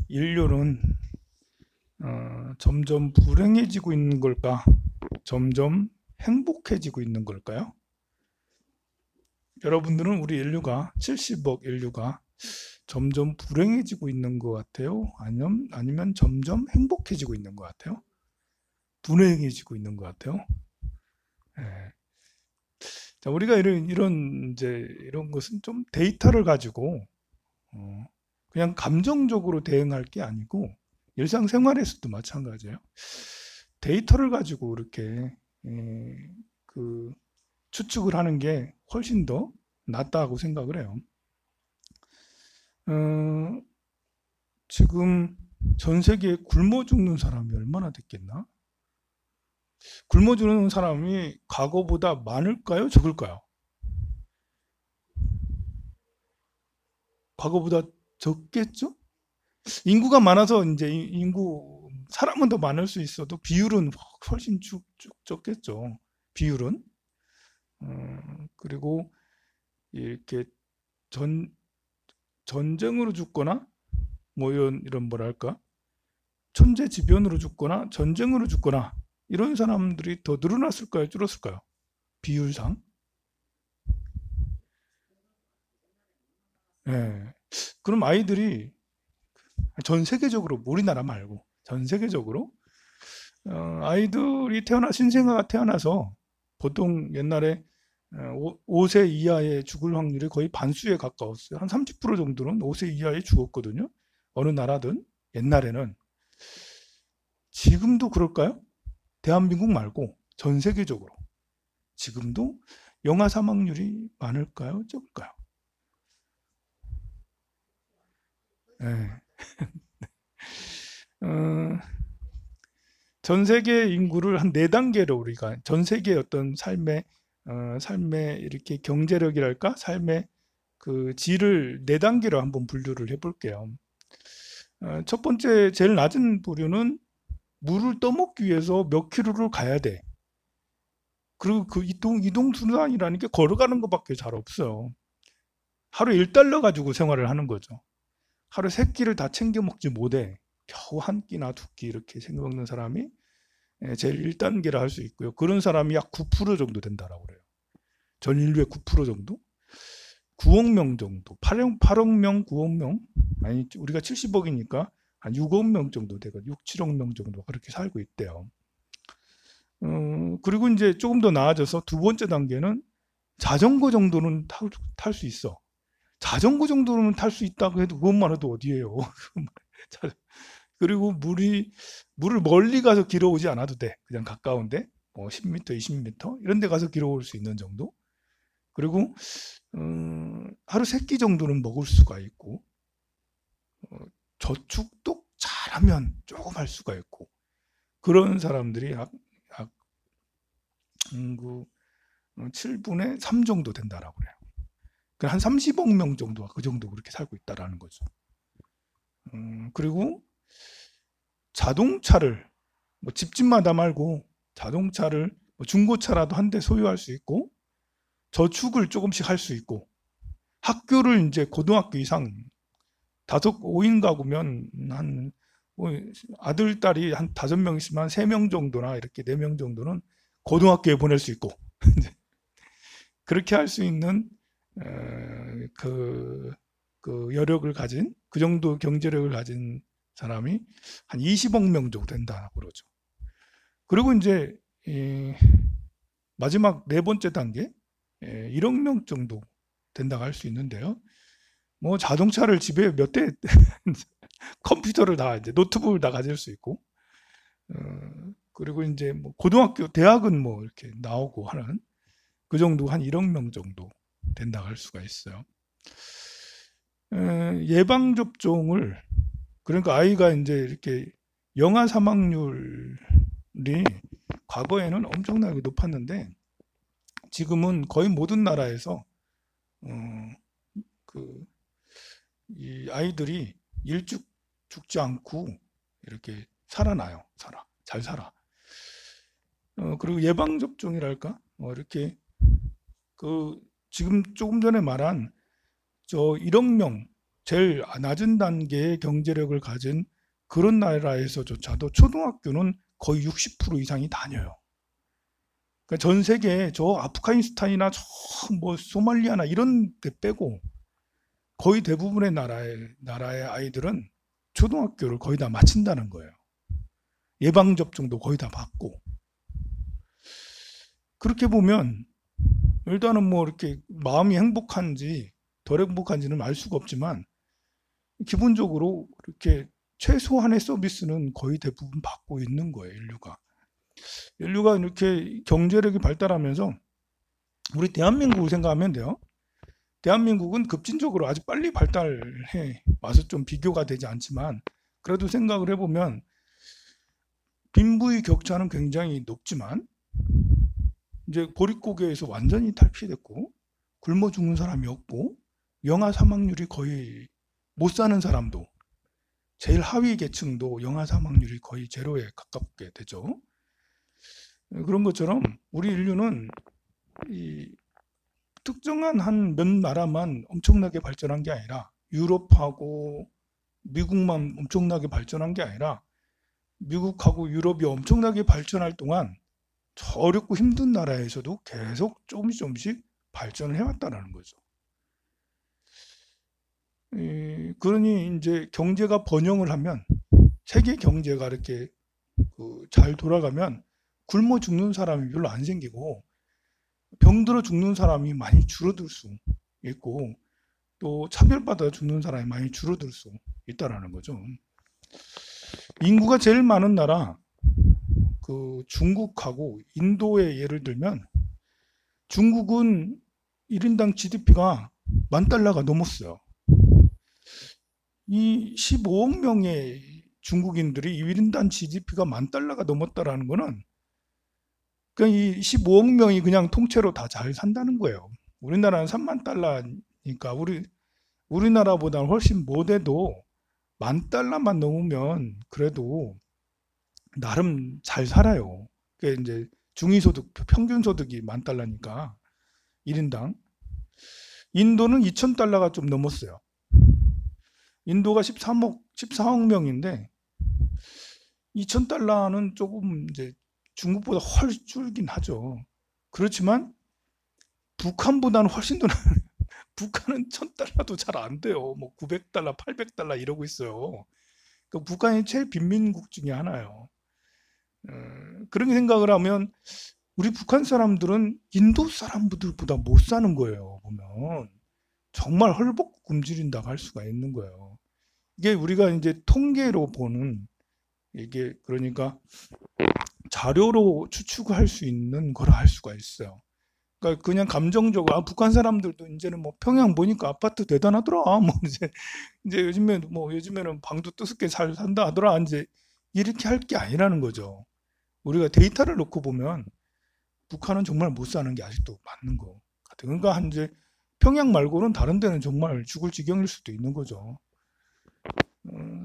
인류는 점점 불행해지고 있는 걸까? 점점 행복해지고 있는 걸까요? 여러분들은 우리 인류가 70억 인류가 점점 불행해지고 있는 것 같아요? 아니면 점점 행복해지고 있는 것 같아요? 불행해지고 있는 것 같아요? 예. 자, 우리가 이런 것은 좀 데이터를 가지고 그냥 감정적으로 대응할 게 아니고 일상생활에서도 마찬가지예요. 데이터를 가지고 이렇게 추측을 하는 게 훨씬 더 낫다고 생각을 해요. 지금 전 세계에 굶어 죽는 사람이 얼마나 됐겠나? 굶어 죽는 사람이 과거보다 많을까요? 적을까요? 과거보다 적겠죠? 인구가 많아서 이제 사람은 더 많을 수 있어도 비율은 훨씬 적겠죠. 비율은. 그리고 이렇게 전쟁으로 죽거나 뭐 이런 뭐랄까 천재지변으로 죽거나 전쟁으로 죽거나 이런 사람들이 더 늘어났을까요? 줄었을까요? 비율상. 예. 그럼 아이들이 전 세계적으로 우리나라 말고 전 세계적으로 아이들이 신생아가 태어나서 보통 옛날에 5세 이하에 죽을 확률이 거의 반수에 가까웠어요. 한 30% 정도는 5세 이하에 죽었거든요. 어느 나라든 옛날에는. 지금도 그럴까요? 대한민국 말고 전 세계적으로 지금도 영아 사망률이 많을까요? 적을까요? 네. 전 세계 인구를 한 4단계로 우리가 전 세계의 어떤 삶의 이렇게 경제력이랄까? 삶의 그 질을 4단계로 한번 분류를 해볼게요. 첫 번째 제일 낮은 부류는 물을 떠먹기 위해서 몇 킬로를 가야 돼. 그리고 그 이동 수단이라는 게 걸어가는 것밖에 잘 없어요. 하루 1달러 가지고 생활을 하는 거죠. 하루 3끼를 다 챙겨 먹지 못해. 겨우 한 끼나 2끼 이렇게 챙겨 먹는 사람이 제일 1단계라 할 수 있고요. 그런 사람이 약 9% 정도 된다라고 그래요. 전 인류의 9% 정도? 9억 명 정도. 8억 명, 9억 명? 아니, 우리가 70억이니까 한 6억 명 정도 되고 6, 7억 명 정도 그렇게 살고 있대요. 그리고 이제 조금 더 나아져서 두 번째 단계는 자전거 정도는 탈 수 있어. 자전거 정도는 탈 수 있다고 해도 그것만 해도 어디예요. 그리고 물을 멀리 가서 길어오지 않아도 돼. 그냥 가까운데 뭐 10m, 20m 이런 데 가서 길어올 수 있는 정도. 그리고 하루 3끼 정도는 먹을 수가 있고 저축도 잘하면 조금 할 수가 있고 그런 사람들이 약 7분의 3 정도 된다라고 그래요. 한 30억 명 정도가 그 정도 그렇게 살고 있다라는 거죠. 그리고 자동차를 뭐 집집마다 말고 자동차를 뭐 중고차라도 한 대 소유할 수 있고 저축을 조금씩 할 수 있고 학교를 이제 고등학교 이상 5인 가구면 한 아들 딸이 한 5명 있으면 한 3명 정도나 이렇게 4명 정도는 고등학교에 보낼 수 있고 그렇게 할 수 있는 그 여력을 가진 그 정도 경제력을 가진 사람이 한 20억 명 정도 된다고 그러죠. 그리고 이제 마지막 4번째 단계 1억 명 정도 된다고 할 수 있는데요. 뭐 자동차를 집에 몇 대 컴퓨터를 다 이제 노트북을 다 가질 수 있고 그리고 이제 뭐 고등학교 대학은 뭐 이렇게 나오고 하는 그 정도 한 1억 명 정도 된다고 할 수가 있어요. 예방 접종을 그러니까 아이가 이제 이렇게 영아 사망률이 과거에는 엄청나게 높았는데 지금은 거의 모든 나라에서 이 아이들이 일찍 죽지 않고 이렇게 살아나요. 잘 살아. 그리고 예방 접종이랄까 이렇게 지금 조금 전에 말한 저 1억 명 제일 낮은 단계의 경제력을 가진 그런 나라에서조차도 초등학교는 거의 60% 이상이 다녀요. 그러니까 전 세계에 저 아프가니스탄이나 저 뭐 소말리아나 이런 데 빼고 거의 대부분의 나라의 아이들은 초등학교를 거의 다 마친다는 거예요. 예방접종도 거의 다 받고. 그렇게 보면 일단은 뭐 이렇게 마음이 행복한지 덜 행복한지는 알 수가 없지만 기본적으로 이렇게 최소한의 서비스는 거의 대부분 받고 있는 거예요, 인류가 이렇게 경제력이 발달하면서 우리 대한민국을 생각하면 돼요. 대한민국은 급진적으로 아주 빨리 발달해 와서 좀 비교가 되지 않지만 그래도 생각을 해보면 빈부의 격차는 굉장히 높지만 이제 보릿고개에서 완전히 탈피됐고 굶어 죽는 사람이 없고 영아 사망률이 거의 못 사는 사람도 제일 하위 계층도 영아 사망률이 거의 제로에 가깝게 되죠. 그런 것처럼 우리 인류는 이 특정한 한 몇 나라만 엄청나게 발전한 게 아니라 유럽하고 미국만 엄청나게 발전한 게 아니라 미국하고 유럽이 엄청나게 발전할 동안 저 어렵고 힘든 나라에서도 계속 조금씩 발전을 해왔다는 거죠. 그러니 이제 경제가 번영을 하면 세계 경제가 이렇게 잘 돌아가면 굶어 죽는 사람이 별로 안 생기고 병들어 죽는 사람이 많이 줄어들 수 있고 또 차별받아 죽는 사람이 많이 줄어들 수 있다라는 거죠. 인구가 제일 많은 나라 중국하고 인도의 예를 들면 중국은 1인당 GDP가 $10,000가 넘었어요. 이 15억 명의 중국인들이 1인당 GDP가 $10,000가 넘었다라는 거는 그냥 이 15억 명이 그냥 통째로 다 잘 산다는 거예요. 우리나라는 $30,000니까 우리나라보다 훨씬 못해도 $10,000만 넘으면 그래도 나름 잘 살아요. 그게 이제 중위소득 평균 소득이 $10,000니까 1인당. 인도는 $2,000가 좀 넘었어요. 인도가 14억 명인데 $2,000는 조금 이제 중국보다 훨씬 줄긴 하죠. 그렇지만 북한보다는 훨씬 더 북한은 $1,000도 잘 안 돼요. 뭐 $900, $800 이러고 있어요. 그러니까 북한이 최빈민국 중에 하나예요. 그런 생각을 하면 우리 북한 사람들은 인도 사람들보다 못 사는 거예요. 보면 정말 헐벗고 굶주린다고 할 수가 있는 거예요. 이게 우리가 이제 통계로 보는 이게 그러니까 자료로 추측할 수 있는 걸 할 수가 있어요. 그러니까 그냥 감정적으로 북한 사람들도 이제는 뭐 평양 보니까 아파트 대단하더라. 뭐 이제 요즘에는 방도 뜨겁게 잘 산다 하더라. 이제 이렇게 할 게 아니라는 거죠. 우리가 데이터를 놓고 보면 북한은 정말 못 사는 게 아직도 맞는 거 같아요. 그러니까 이제 평양 말고는 다른 데는 정말 죽을 지경일 수도 있는 거죠.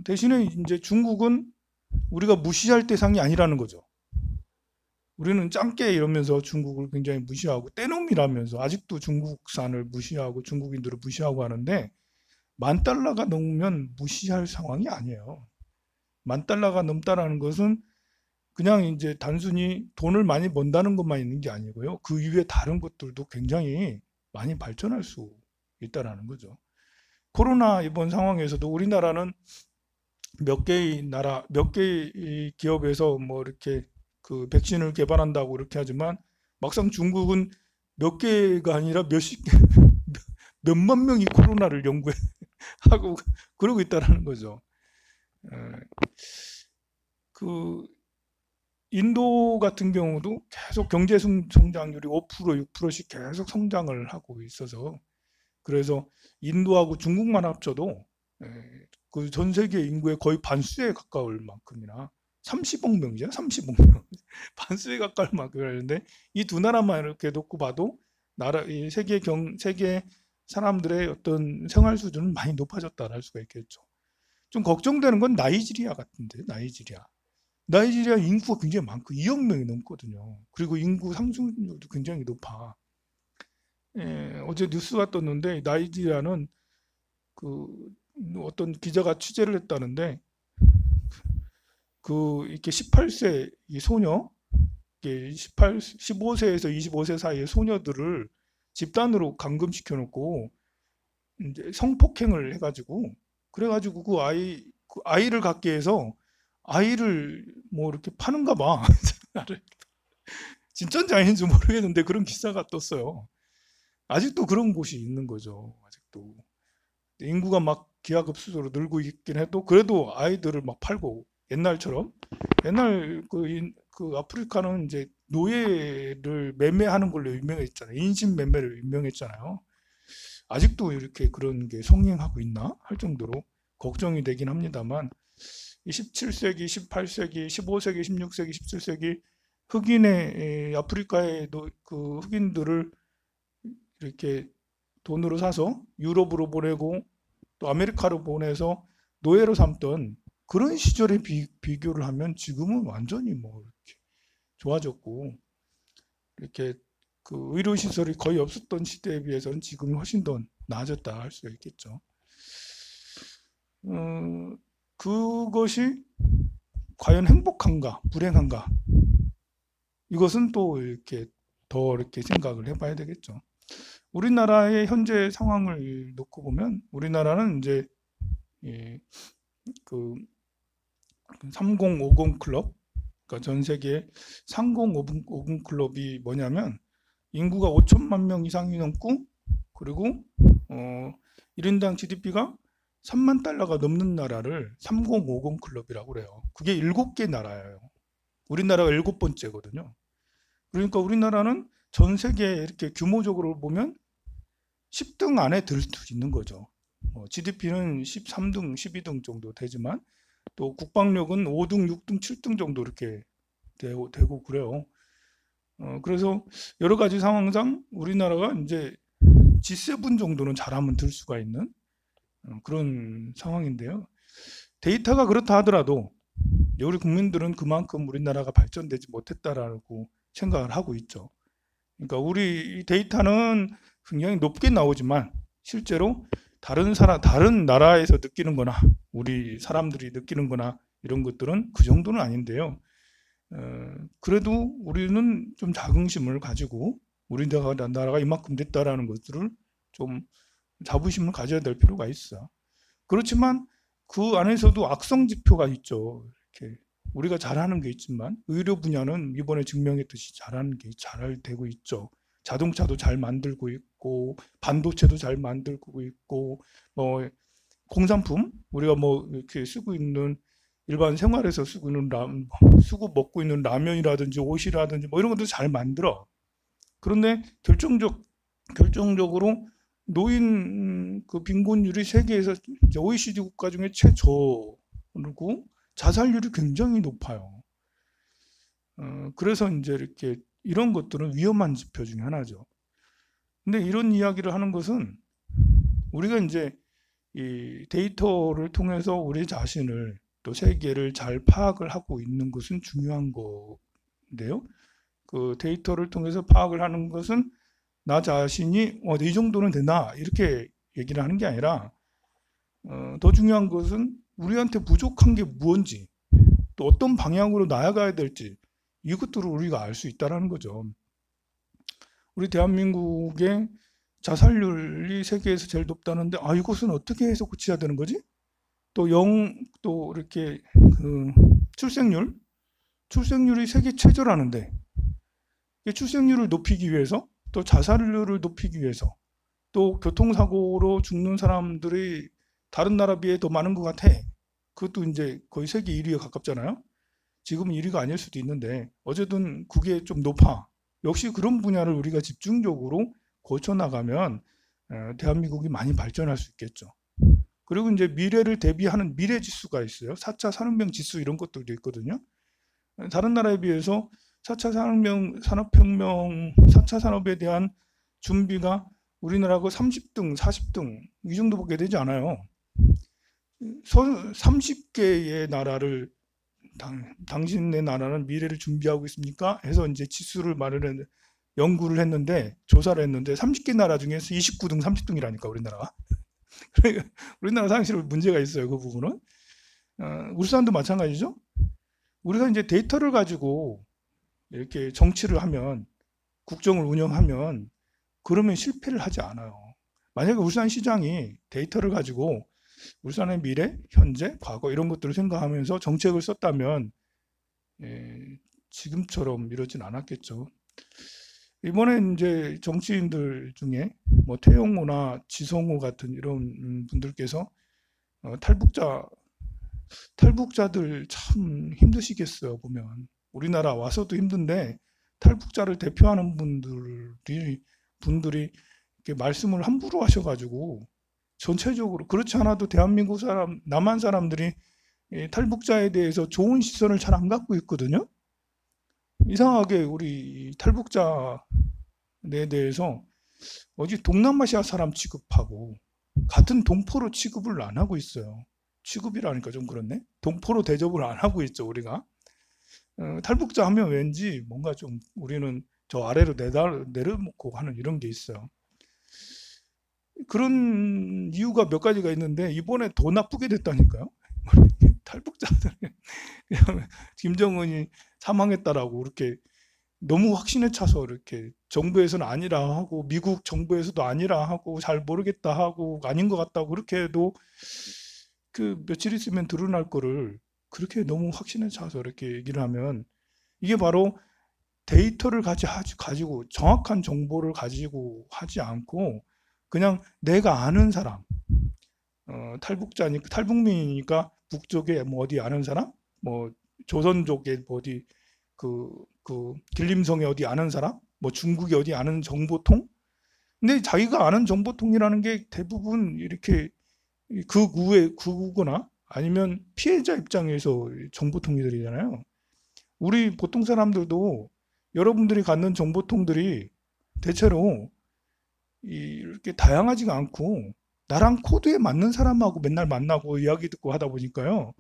대신에 이제 중국은 우리가 무시할 대상이 아니라는 거죠. 우리는 짱깨 이러면서 중국을 굉장히 무시하고 떼놈이라면서 아직도 중국산을 무시하고 중국인들을 무시하고 하는데 $10,000가 넘으면 무시할 상황이 아니에요. $10,000가 넘다라는 것은 그냥 이제 단순히 돈을 많이 번다는 것만 있는 게 아니고요. 그 이외에 다른 것들도 굉장히 많이 발전할 수 있다라는 거죠. 코로나 이번 상황에서도 우리나라는 몇 개의 기업에서 뭐 이렇게 그 백신을 개발한다고 이렇게 하지만 막상 중국은 몇 개가 아니라 몇만 명이 코로나를 연구하고 그러고 있다라는 거죠. 그 인도 같은 경우도 계속 경제 성장률이 5%, 6%씩 계속 성장을 하고 있어서 그래서 인도하고 중국만 합쳐도 그 전 세계 인구의 거의 반수에 가까울 만큼이나 30억 명이죠. 30억 명. 반수에 가까울 만큼 하는데 이 두 나라만 이렇게 놓고 봐도 이 세계 사람들의 어떤 생활 수준은 많이 높아졌다고 할 수가 있겠죠. 좀 걱정되는 건 나이지리아 같은데, 나이지리아 인구가 굉장히 많고 2억 명이 넘거든요. 그리고 인구 상승률도 굉장히 높아. 어제 뉴스가 떴는데 나이지리아는 그 어떤 기자가 취재를 했다는데 이렇게 18세 이 소녀, 이게 15세에서 25세 사이의 소녀들을 집단으로 감금시켜 놓고 이제 성폭행을 해가지고 그래가지고 그 아이를 갖게 해서 아이를 뭐 이렇게 파는가 봐. 진짜인지 아닌지 모르겠는데 그런 기사가 떴어요. 아직도 그런 곳이 있는 거죠. 아직도 인구가 막 기하급수적으로 늘고 있긴 해도 그래도 아이들을 막 팔고 옛날처럼 옛날 그 아프리카는 이제 노예를 매매하는 걸로 유명했잖아요. 인신 매매를 유명했잖아요. 아직도 이렇게 그런 게 성행하고 있나 할 정도로 걱정이 되긴 합니다만 17세기, 18세기, 15세기, 16세기, 17세기 흑인의 아프리카의 그 흑인들을 이렇게 돈으로 사서 유럽으로 보내고 또 아메리카로 보내서 노예로 삼던 그런 시절에 비교를 하면 지금은 완전히 뭐 이렇게 좋아졌고 이렇게 그 의료 시설이 거의 없었던 시대에 비해서는 지금이 훨씬 더 나아졌다 할 수가 있겠죠. 그것이 과연 행복한가, 불행한가? 이것은 또 이렇게 더 이렇게 생각을 해봐야 되겠죠. 우리나라의 현재 상황을 놓고 보면 우리나라는 이제 그 3050 클럽, 그러니까 전 세계 3050 클럽이 뭐냐면 인구가 5천만 명 이상이 넘고 그리고 1인당 GDP가 3만 달러가 넘는 나라를 3050 클럽이라고 그래요. 그게 7개 나라예요. 우리나라가 7번째거든요. 그러니까 우리나라는 전 세계에 이렇게 규모적으로 보면 10등 안에 들 수 있는 거죠. GDP는 13등, 12등 정도 되지만 또 국방력은 5등, 6등, 7등 정도 이렇게 되고 그래요. 그래서 여러 가지 상황상 우리나라가 이제 G7 정도는 잘하면 들 수가 있는 그런 상황인데요. 데이터가 그렇다 하더라도 우리 국민들은 그만큼 우리나라가 발전되지 못했다라고 생각을 하고 있죠. 그러니까 우리 데이터는 굉장히 높게 나오지만 실제로 다른 나라에서 느끼는 거나 우리 사람들이 느끼는 거나 이런 것들은 그 정도는 아닌데요. 그래도 우리는 좀 자긍심을 가지고 우리나라가 이만큼 됐다라는 것들을 좀 자부심을 가져야 될 필요가 있어. 그렇지만 그 안에서도 악성 지표가 있죠. 이렇게 우리가 잘하는 게 있지만 의료 분야는 이번에 증명했듯이 잘하는 게 잘 되고 있죠. 자동차도 잘 만들고 있고 반도체도 잘 만들고 있고 뭐 공산품 우리가 뭐 이렇게 쓰고 있는 일반 생활에서 쓰고 있는 먹고 있는 라면이라든지 옷이라든지 뭐 이런 것도 잘 만들어. 그런데 결정적으로 노인 그 빈곤율이 세계에서 OECD 국가 중에 최저고 자살률이 굉장히 높아요. 그래서 이제 이렇게 이런 것들은 위험한 지표 중에 하나죠. 근데 이런 이야기를 하는 것은 우리가 이제 이 데이터를 통해서 우리 자신을 또 세계를 잘 파악을 하고 있는 것은 중요한 건데요. 그 데이터를 통해서 파악을 하는 것은 나 자신이 이 정도는 되나 이렇게 얘기를 하는 게 아니라 더 중요한 것은 우리한테 부족한 게 무엇인지 또 어떤 방향으로 나아가야 될지 이것들을 우리가 알 수 있다는 거죠. 우리 대한민국의 자살률이 세계에서 제일 높다는데 이것은 어떻게 해서 고쳐야 되는 거지? 또 이렇게 그 출생률이 세계 최저라는데 출생률을 높이기 위해서 또 자살률을 높이기 위해서 또 교통사고로 죽는 사람들이 다른 나라 비해 더 많은 것 같아. 그것도 이제 거의 세계 1위에 가깝잖아요. 지금 1위가 아닐 수도 있는데 어쨌든 그게 좀 높아. 역시 그런 분야를 우리가 집중적으로 고쳐나가면 대한민국이 많이 발전할 수 있겠죠. 그리고 이제 미래를 대비하는 미래 지수가 있어요. 4차 산업혁명 지수 이런 것들도 있거든요. 다른 나라에 비해서 4차 산업혁명, 4차 산업에 대한 준비가 우리나라가 30등, 40등 이 정도밖에 되지 않아요. 30개의 나라를 당신네 나라는 미래를 준비하고 있습니까? 해서 이제 지수를 연구를 했는데 조사를 했는데 30개 나라 중에서 29등, 30등이라니까 우리나라가. 그러니까 우리나라 사실 문제가 있어요. 그 부분은. 울산도 마찬가지죠. 우리가 이제 데이터를 가지고 이렇게 정치를 하면, 국정을 운영하면, 그러면 실패를 하지 않아요. 만약에 울산시장이 데이터를 가지고 울산의 미래, 현재, 과거 이런 것들을 생각하면서 정책을 썼다면 지금처럼 이러진 않았겠죠. 이번에 이제 정치인들 중에 뭐 태영호나 지성호 같은 이런 분들께서 탈북자들 참 힘드시겠어요. 보면 우리나라 와서도 힘든데 탈북자를 대표하는 분들이 이렇게 말씀을 함부로 하셔가지고 전체적으로 그렇지 않아도 대한민국 사람, 남한 사람들이 탈북자에 대해서 좋은 시선을 잘 안 갖고 있거든요. 이상하게 우리 탈북자에 대해서 어디 동남아시아 사람 취급하고 같은 동포로 취급을 안 하고 있어요. 취급이라니까 좀 그렇네. 동포로 대접을 안 하고 있죠, 우리가. 탈북자 하면 왠지 뭔가 좀 우리는 저 아래로 내려놓고 하는 이런 게 있어요. 그런 이유가 몇 가지가 있는데 이번에 더 나쁘게 됐다니까요. 탈북자들 그냥 김정은이 사망했다라고 이렇게 너무 확신에 차서 이렇게 정부에서는 아니라 하고 미국 정부에서도 아니라 하고 잘 모르겠다 하고 아닌 것 같다고 그렇게 해도 그 며칠 있으면 드러날 거를 그렇게 너무 확신에 차서 이렇게 얘기를 하면 이게 바로 데이터를 가지고 정확한 정보를 가지고 하지 않고 그냥 내가 아는 사람, 탈북자니까 탈북민이니까 북쪽에 뭐 어디 아는 사람, 뭐 조선족에 뭐 어디 그 길림성에 어디 아는 사람, 뭐 중국에 어디 아는 정보통. 근데 자기가 아는 정보통이라는 게 대부분 이렇게 극우거나 아니면 피해자 입장에서 정보통이들이잖아요. 우리 보통 사람들도 여러분들이 갖는 정보통들이 대체로 이렇게 다양하지가 않고 나랑 코드에 맞는 사람하고 맨날 만나고 이야기 듣고 하다 보니까요.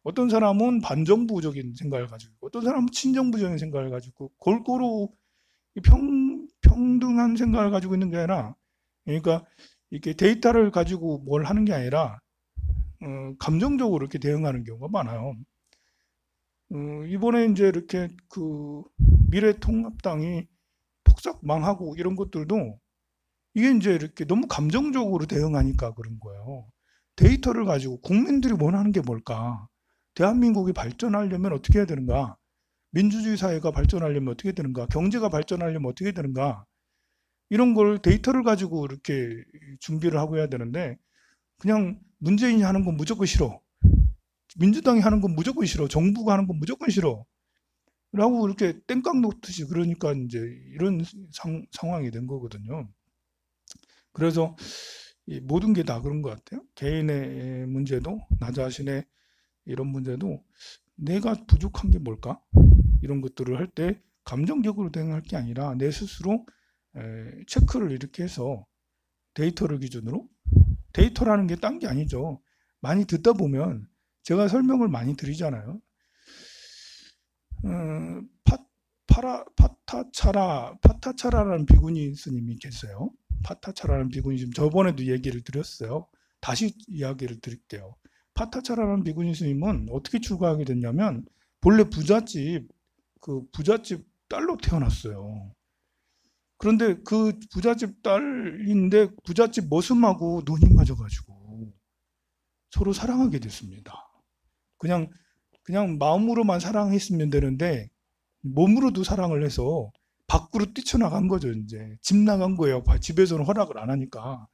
어떤 사람은 반정부적인 생각을 가지고 있고 어떤 사람은 친정부적인 생각을 가지고 골고루 평등한 생각을 가지고 있는 게 아니라 그러니까 이렇게 데이터를 가지고 뭘 하는 게 아니라 감정적으로 이렇게 대응하는 경우가 많아요. 이번에 이제 이렇게 그 미래통합당이 폭삭 망하고 이런 것들도 이게 이제 이렇게 너무 감정적으로 대응하니까 그런 거예요. 데이터를 가지고 국민들이 원하는 게 뭘까? 대한민국이 발전하려면 어떻게 해야 되는가? 민주주의 사회가 발전하려면 어떻게 되는가? 경제가 발전하려면 어떻게 되는가? 이런 걸 데이터를 가지고 이렇게 준비를 하고 해야 되는데 그냥 문재인이 하는 건 무조건 싫어. 민주당이 하는 건 무조건 싫어. 정부가 하는 건 무조건 싫어. 라고 이렇게 땡깡 놓듯이 그러니까 이제 이런 상황이 된 거거든요. 그래서 모든 게 다 그런 것 같아요. 개인의 문제도 나 자신의 이런 문제도 내가 부족한 게 뭘까? 이런 것들을 할 때 감정적으로 대응할 게 아니라 내 스스로 체크를 이렇게 해서 데이터를 기준으로 데이터라는 게 딴 게 아니죠. 많이 듣다 보면 제가 설명을 많이 드리잖아요. 파타차라라는 비구니 스님이 계세요. 파타차라는 비구니 스님 저번에도 얘기를 드렸어요. 다시 이야기를 드릴게요. 파타차라는 비구니 스님은 어떻게 출가하게 됐냐면 본래 부잣집 딸로 태어났어요. 그런데 그 부잣집 딸인데 부잣집 머슴하고 눈이 맞아가지고 서로 사랑하게 됐습니다. 그냥 마음으로만 사랑했으면 되는데 몸으로도 사랑을 해서 밖으로 뛰쳐나간 거죠. 이제 집 나간 거예요. 집에서는 허락을 안 하니까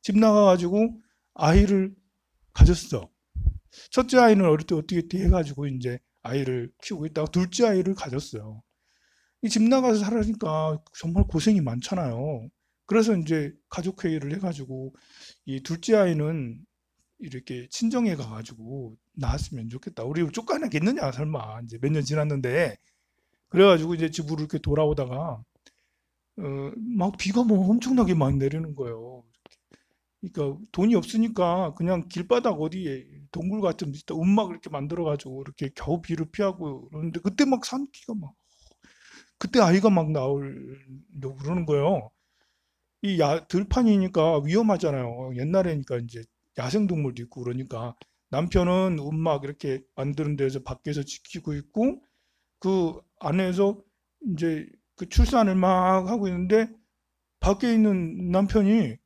집 나가가지고 아이를 가졌어. 첫째 아이는 어릴 때 어떻게 해가지고 이제 아이를 키우고 있다가 둘째 아이를 가졌어요. 이 집 나가서 살으니까 정말 고생이 많잖아요. 그래서 이제 가족 회의를 해가지고 이 둘째 아이는 이렇게 친정에 가가지고 낳았으면 좋겠다. 우리 쫓겨나겠느냐 설마 이제 몇 년 지났는데 그래가지고 이제 집으로 이렇게 돌아오다가 막 비가 뭐 엄청나게 많이 내리는 거예요. 그러니까 돈이 없으니까 그냥 길바닥 어디에 동굴 같은 데다 움막 이렇게 만들어가지고 이렇게 겨우 비를 피하고 그러는데 그때 막 산기가 막 그때 아이가 막 나오려고 그러는 거예요. 이 들판이니까 위험하잖아요. 옛날에니까 이제 야생동물도 있고 그러니까 남편은 움막 이렇게 만드는 데서 밖에서 지키고 있고 그 안에서 이제 그 출산을 막 하고 있는데 밖에 있는 남편이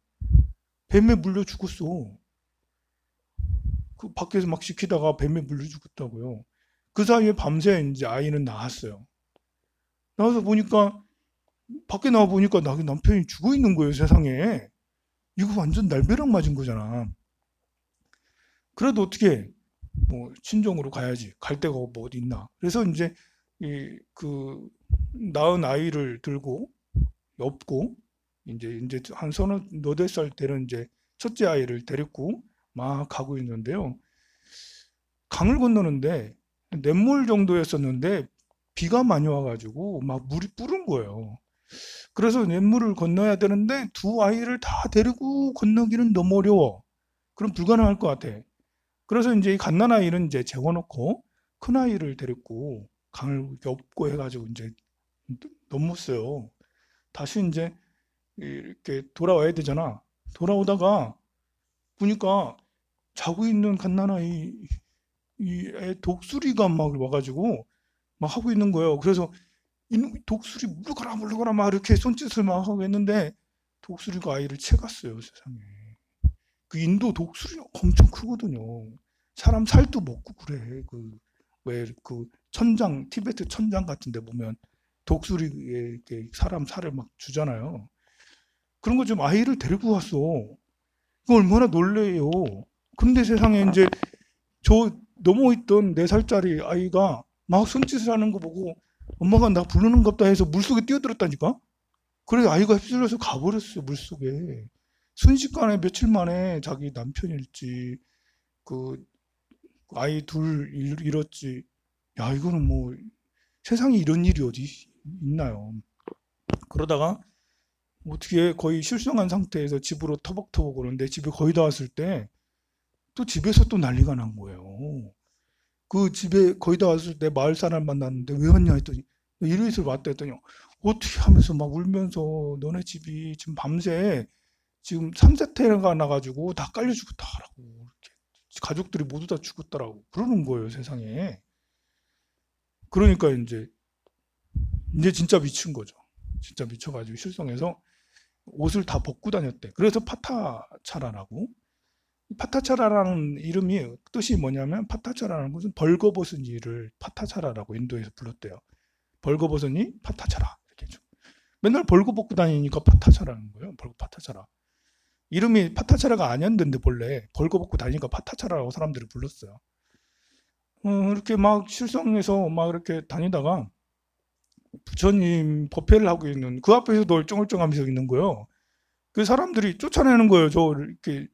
뱀에 물려 죽었어. 그 밖에서 막 지키다가 뱀에 물려 죽었다고요. 그 사이에 밤새 이제 아이는 나왔어요. 나와서 보니까 밖에 나와 보니까 남편이 죽어 있는 거예요, 세상에. 이거 완전 날벼락 맞은 거잖아. 그래도 어떻게 뭐 친정으로 가야지. 갈 데가 뭐 어디 있나. 그래서 이제 이 그 낳은 아이를 들고 업고 이제 한 서너 너댓 살 되는 이제 첫째 아이를 데리고 막 가고 있는데요. 강을 건너는데 냇물 정도였었는데 비가 많이 와가지고 막 물이 뿌른 거예요. 그래서 냇물을 건너야 되는데 두 아이를 다 데리고 건너기는 너무 어려워. 그럼 불가능할 것 같아. 그래서 이제 이 갓난아이는 이제 재워놓고 큰아이를 데리고 강을 엎고 해가지고 이제 넘었어요. 다시 이제 이렇게 돌아와야 되잖아. 돌아오다가 보니까 자고 있는 갓난아이 이 애 독수리가 막 와가지고 막 하고 있는 거예요. 그래서 이놈 독수리 물러가라 막 이렇게 손짓을 막 하고 했는데 독수리가 아이를 채갔어요, 세상에. 그 인도 독수리가 엄청 크거든요. 사람 살도 먹고 그래. 그 왜 그 천장 티베트 천장 같은 데 보면 독수리에 이렇게 사람 살을 막 주잖아요. 그런 거 좀 아이를 데리고 왔어. 그 얼마나 놀래요. 근데 세상에 이제 저 넘어있던 4살짜리 아이가 막 손짓을 하는 거 보고 엄마가 나 부르는 겁다 해서 물속에 뛰어들었다니까? 그래서 아이가 휩쓸려서 가버렸어요, 물속에. 순식간에 며칠 만에 자기 남편일지, 그 아이 둘 잃었지. 야, 이거는 뭐 세상에 이런 일이 어디 있나요? 그러다가 어떻게 거의 실성한 상태에서 집으로 터벅터벅 오는데 집에 거의 다 왔을 때 또 집에서 또 난리가 난 거예요. 그 집에 거의 다 왔을 때 마을 사람 만났는데 왜 왔냐 했더니 이래서 왔다 했더니 어떻게 하면서 막 울면서 너네 집이 지금 밤새 지금 산사태가 나가지고 다 깔려 죽었다라고 이렇게 가족들이 모두 다 죽었다라고 그러는 거예요, 세상에. 그러니까 이제 진짜 미친 거죠. 진짜 미쳐가지고 실성해서 옷을 다 벗고 다녔대. 그래서 파타차라라고. 파타차라라는 이름이 뜻이 뭐냐면 파타차라는 것은 벌거벗은 이를 파타차라라고 인도에서 불렀대요. 벌거벗으니 파타차라 이렇게 좀. 맨날 벌거벗고 다니니까 파타차라는 거예요. 파타차라. 이름이 파타차라가 아니었는데 본래 벌거벗고 다니니까 파타차라라고 사람들이 불렀어요. 이렇게 막 실성해서 막 이렇게 다니다가 부처님 법회를 하고 있는 그 앞에서도 얼쩡얼쩡하면서 있는 거예요. 그 사람들이 쫓아내는 거예요. 저 이렇게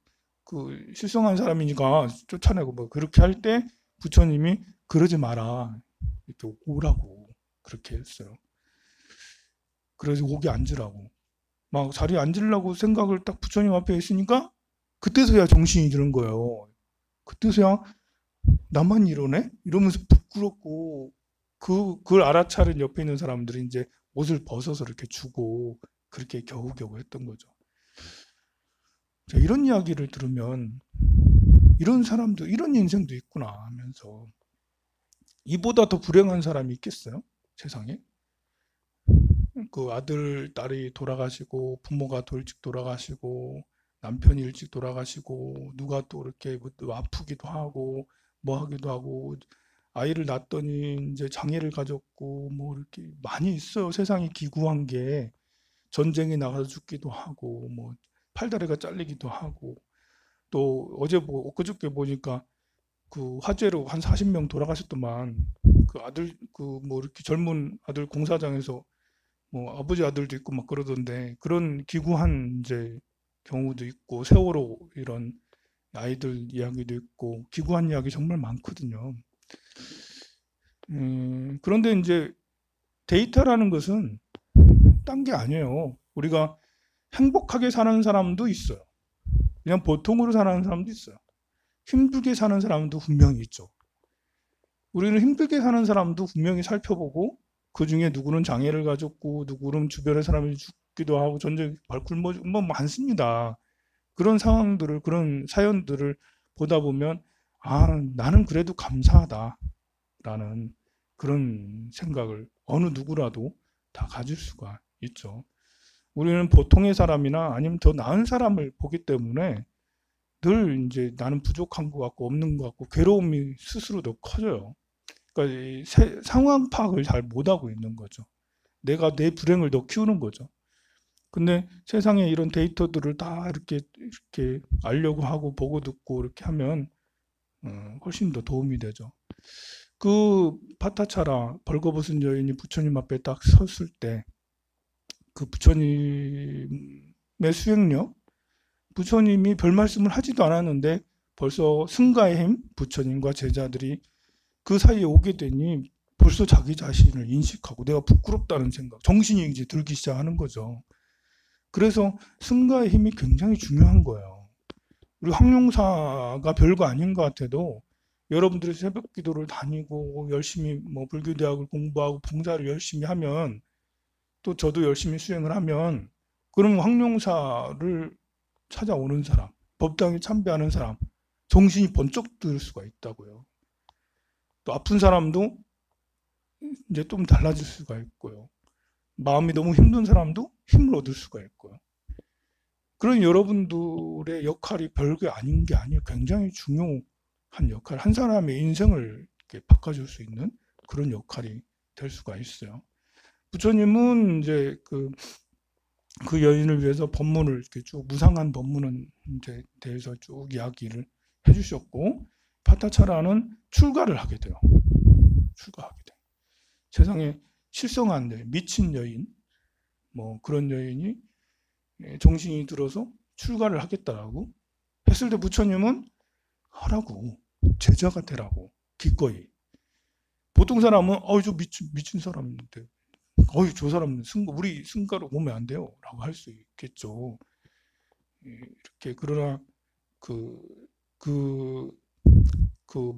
그 실성한 사람이니까 쫓아내고 뭐 그렇게 할 때 부처님이 그러지 마라 이렇게 오라고 그렇게 했어요. 그래서 오게 앉으라고 막 자리에 앉으려고 생각을 딱 부처님 앞에 했으니까 그때서야 정신이 드는 거예요. 그때서야 나만 이러네? 이러면서 부끄럽고 그걸 알아차린 옆에 있는 사람들이 이제 옷을 벗어서 이렇게 주고 그렇게 겨우겨우 했던 거죠. 자, 이런 이야기를 들으면 이런 사람도 이런 인생도 있구나 하면서 이보다 더 불행한 사람이 있겠어요? 세상에? 그 아들, 딸이 돌아가시고 부모가 더 일찍 돌아가시고 남편이 일찍 돌아가시고 누가 또 이렇게 뭐 아프기도 하고 뭐 하기도 하고 아이를 낳았더니 이제 장애를 가졌고 뭐 이렇게 많이 있어요. 세상에 기구한 게 전쟁에 나가서 죽기도 하고 뭐 팔다리가 잘리기도 하고 또 어제 뭐 엊그저께 보니까 그 화재로 한 40명 돌아가셨더만 그 아들 그 뭐 이렇게 젊은 아들 공사장에서 뭐 아버지 아들도 있고 막 그러던데 그런 기구한 이제 경우도 있고 세월호 이런 아이들 이야기도 있고 기구한 이야기 정말 많거든요. 그런데 이제 데이터라는 것은 딴 게 아니에요. 우리가 행복하게 사는 사람도 있어요. 그냥 보통으로 사는 사람도 있어요. 힘들게 사는 사람도 분명히 있죠. 우리는 힘들게 사는 사람도 분명히 살펴보고 그 중에 누구는 장애를 가졌고 누구는 주변의 사람이 죽기도 하고 전쟁 굶어 뭐 많습니다. 그런 상황들을 그런 사연들을 보다 보면 나는 그래도 감사하다라는 그런 생각을 어느 누구라도 다 가질 수가 있죠. 우리는 보통의 사람이나 아니면 더 나은 사람을 보기 때문에 늘 이제 나는 부족한 것 같고 없는 것 같고 괴로움이 스스로 더 커져요. 그러니까 이 상황 파악을 잘 못하고 있는 거죠. 내가 내 불행을 더 키우는 거죠. 근데 세상에 이런 데이터들을 다 이렇게 알려고 하고 보고 듣고 이렇게 하면 훨씬 더 도움이 되죠. 그 파타차라 벌거벗은 여인이 부처님 앞에 딱 섰을 때 그 부처님의 수행력, 부처님이 별 말씀을 하지도 않았는데 벌써 승가의 힘, 부처님과 제자들이 그 사이에 오게 되니 벌써 자기 자신을 인식하고 내가 부끄럽다는 생각, 정신이 이제 들기 시작하는 거죠. 그래서 승가의 힘이 굉장히 중요한 거예요. 우리 황룡사가 별거 아닌 것 같아도 여러분들이 새벽 기도를 다니고 열심히 뭐 불교대학을 공부하고 봉사를 열심히 하면 또 저도 열심히 수행을 하면 그럼 황룡사를 찾아오는 사람, 법당에 참배하는 사람, 정신이 번쩍 들 수가 있다고요. 또 아픈 사람도 이제 좀 달라질 수가 있고요. 마음이 너무 힘든 사람도 힘을 얻을 수가 있고요. 그런 여러분들의 역할이 별게 아닌 게 아니에요. 굉장히 중요한 역할, 한 사람의 인생을 이렇게 바꿔줄 수 있는 그런 역할이 될 수가 있어요. 부처님은 이제 그 여인을 위해서 법문을 이렇게 쭉 무상한 법문은 이제 대해서 쭉 이야기를 해주셨고 파타차라는 출가를 하게 돼요. 출가하게 돼요. 세상에 실성한 여인, 미친 여인, 뭐 그런 여인이 정신이 들어서 출가를 하겠다라고 했을 때 부처님은 하라고, 제자가 되라고 기꺼이. 보통 사람은 저 미친 사람인데 저 사람은 우리 승가로 오면 안 돼요 라고 할 수 있겠죠. 이렇게 그러나 그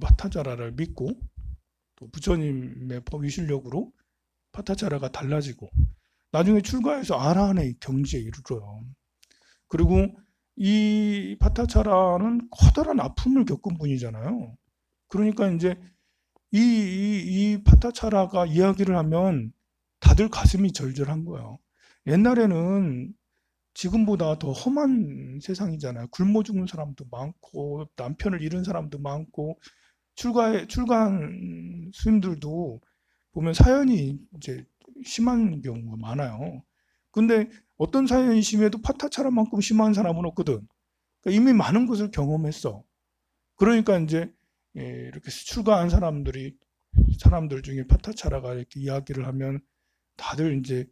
파타차라를 믿고 또 부처님의 법위실력으로 파타차라가 달라지고 나중에 출가해서 아라한의 경지에 이르러요. 그리고 이 파타차라는 커다란 아픔을 겪은 분이잖아요. 그러니까 이제 이 파타차라가 이야기를 하면 다들 가슴이 절절한 거예요. 옛날에는 지금보다 더 험한 세상이잖아요. 굶어 죽는 사람도 많고 남편을 잃은 사람도 많고 출가한 스님들도 보면 사연이 이제 심한 경우가 많아요. 근데 어떤 사연이 심해도 파타차라만큼 심한 사람은 없거든. 그러니까 이미 많은 것을 경험했어. 그러니까 이제 이렇게 출가한 사람들 중에 파타차라가 이렇게 이야기를 하면 다들 이제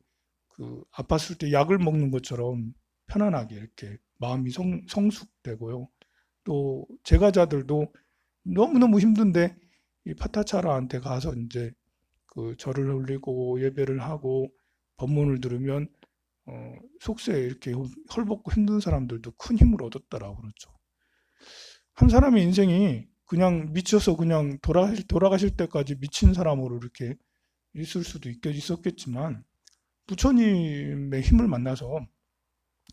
아팠을 때 약을 먹는 것처럼 편안하게 이렇게 마음이 성숙되고요. 또 제가자들도 너무너무 힘든데 이 파타차라한테 가서 이제 절을 올리고 예배를 하고 법문을 들으면 속세에 이렇게 헐벗고 힘든 사람들도 큰 힘을 얻었다라고 그러죠. 한 사람의 인생이 그냥 미쳐서 그냥 돌아가실 때까지 미친 사람으로 이렇게 있을 수도 있었겠지만 부처님의 힘을 만나서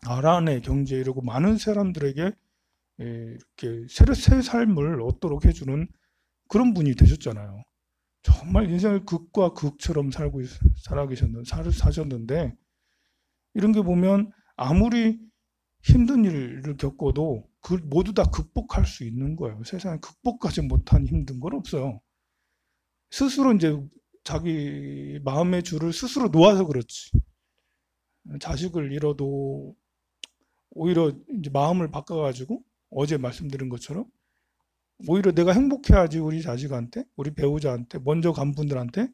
아란의 경지에 이르고 많은 사람들에게 이렇게 새 삶을 얻도록 해주는 그런 분이 되셨잖아요. 정말 인생을 극과 극처럼 사셨는데 이런 게 보면 아무리 힘든 일을 겪어도 모두 다 극복할 수 있는 거예요. 세상에 극복하지 못한 힘든 건 없어요. 스스로 이제 자기 마음의 줄을 스스로 놓아서 그렇지. 자식을 잃어도 오히려 이제 마음을 바꿔가지고 어제 말씀드린 것처럼 오히려 내가 행복해야지 우리 자식한테, 우리 배우자한테, 먼저 간 분들한테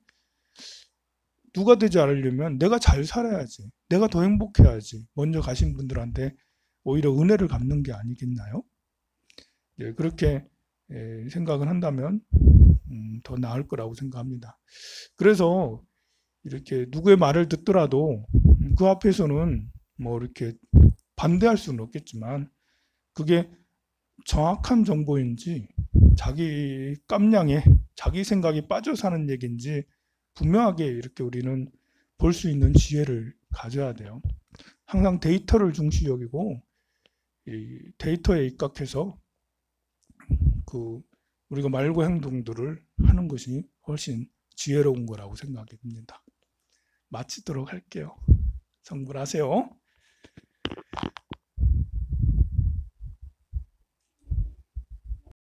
누가 되지 않으려면 내가 잘 살아야지. 내가 더 행복해야지. 먼저 가신 분들한테 오히려 은혜를 갚는 게 아니겠나요? 그렇게 생각을 한다면 더 나을 거라고 생각합니다. 그래서 이렇게 누구의 말을 듣더라도 그 앞에서는 뭐 이렇게 반대할 수는 없겠지만 그게 정확한 정보인지 자기 깜냥에 자기 생각이 빠져 사는 얘기인지 분명하게 이렇게 우리는 볼 수 있는 지혜를 가져야 돼요. 항상 데이터를 중시 여기고 이 데이터에 입각해서 그 우리가 말고 행동들을 하는 것이 훨씬 지혜로운 거라고 생각이 듭니다. 마치도록 할게요. 성불하세요.